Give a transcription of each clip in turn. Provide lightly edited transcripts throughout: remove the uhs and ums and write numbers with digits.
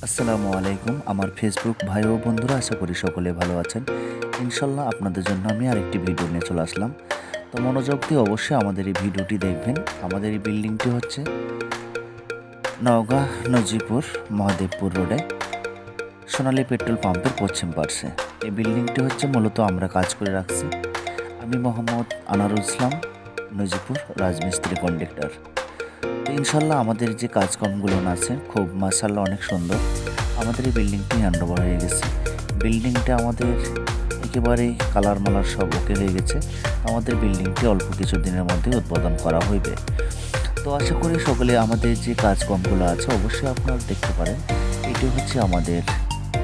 আসসালামু আলাইকুম আমার ফেসবুক ভাই ও বন্ধুরা, আশা করি সকলে ভালো আছেন। ইনশাল্লাহ আপনাদের জন্য আমি আরেকটি ভিডিও নিয়ে চলে আসলাম। তো মনোযোগ দিয়ে অবশ্যই আমাদের এই ভিডিওটি দেখবেন। আমাদের এই বিল্ডিংটি হচ্ছে নওগাঁ নজিপুর মহাদেবপুর রোডে সোনালী পেট্রোল পাম্পের পশ্চিম পার্শ্বে। এই বিল্ডিংটি হচ্ছে মূলত আমরা কাজ করে রাখছি। আমি মোহাম্মদ আনারুল ইসলাম, নজিপুর রাজমিস্ত্রি কন্ডাক্টর। তো ইনশাল্লাহ আমাদের যে কাজকর্মগুলো আছে খুব মাশাআল্লাহ অনেক সুন্দর। আমাদের এই বিল্ডিংটি হ্যান্ডওভার হয়ে গেছে। বিল্ডিংটা আমাদের একেবারেই কালার মালার সব ওকে হয়ে গেছে। আমাদের বিল্ডিংটি অল্প কিছু দিনের মধ্যে উদ্বোধন করা হইবে। তো আশা করি সকলে আমাদের যে কাজকর্মগুলো আছে অবশ্যই আপনারা দেখতে পারেন। এটি হচ্ছে আমাদের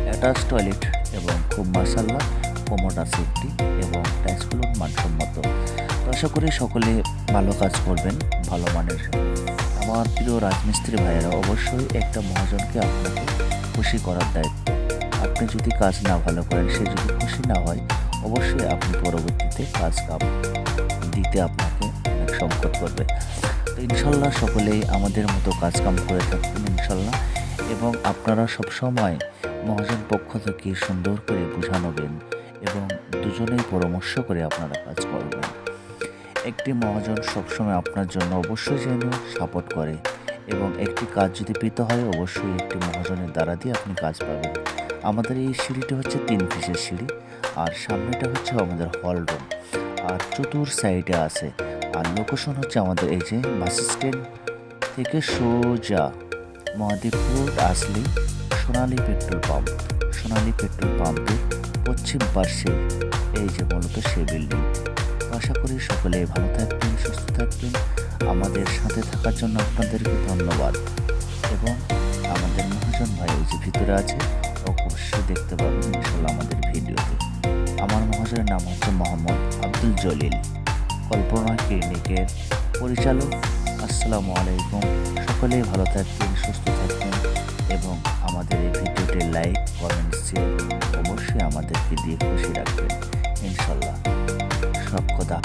অ্যাটাচ টয়লেট এবং খুব মাশাআল্লাহ কমোড আছে একটি, এবং টাইলসগুলো মানসম্মত। তো আশা করি সকলে ভালো কাজ করবেন, ভালো মানের। আমার প্রিয় রাজমিস্ত্রি ভাইয়েরা, অবশ্যই একটা মহাজনকে আপনাকে খুশি করার দায়িত্ব। আপনি যদি কাজ না ভালো করেন, সে যদি খুশি না হয়, অবশ্যই আপনি পরবর্তীতে কাজ কাম দিতে আপনাকে অনেক সংকট করবে। তো ইনশাল্লাহ সকলেই আমাদের মতো কাজ কাম করে থাকবেন ইনশাল্লাহ, এবং আপনারা সবসময় মহাজন পক্ষ থেকে সুন্দর করে বুঝানোবেন এবং দুজনেই পরামর্শ করে আপনারা কাজ করবেন। একটি মহাজন সবসময় আপনার জন্য অবশ্যই যেন সাপোর্ট করে, এবং একটি কাজ যদি পেতে হয় অবশ্যই একটি মহাজনের দ্বারা দিয়ে আপনি কাজ পাবেন। আমাদের এই সিঁড়িটি হচ্ছে 3 ফিসের সিঁড়ি, আর সামনেটা হচ্ছে আমাদের হল রুম, আর চতুর সাইডে আছে। আর লোকেশন হচ্ছে আমাদের এই যে বাস স্ট্যান্ড থেকে সোজা মহাদেবপুর আসলে সোনালী পেট্রোল পাম্প, সোনালী পেট্রোল পাম্পের পশ্চিম পার্শ্বে এই যে মূলত সেই বিল্ডিং। আশা করি সকলে ভালো থাকবেন, সুস্থ থাকবেন। আমাদের সাথে থাকার জন্য আপনাদেরকে ধন্যবাদ। এবং আমাদের মহাজন ভাই ওই যে ভিতরে আছে, অবশ্যই দেখতে পাবেন ইনশাল্লাহ আমাদের ভিডিওতে। আমার মহাজনের নাম হচ্ছে মোহাম্মদ আব্দুল জলিল, কল্পনা ক্লিনিকের পরিচালক। আসসালামু আলাইকুম। সকলেই ভালো থাকবেন, সুস্থ থাকবেন, এবং আমাদের এই ভিডিওটি লাইক, কমেন্ট, শেয়ার অবশ্যই আমাদেরকে দিয়ে খুশি রাখবেন ইনশাল্লাহ। সব কথা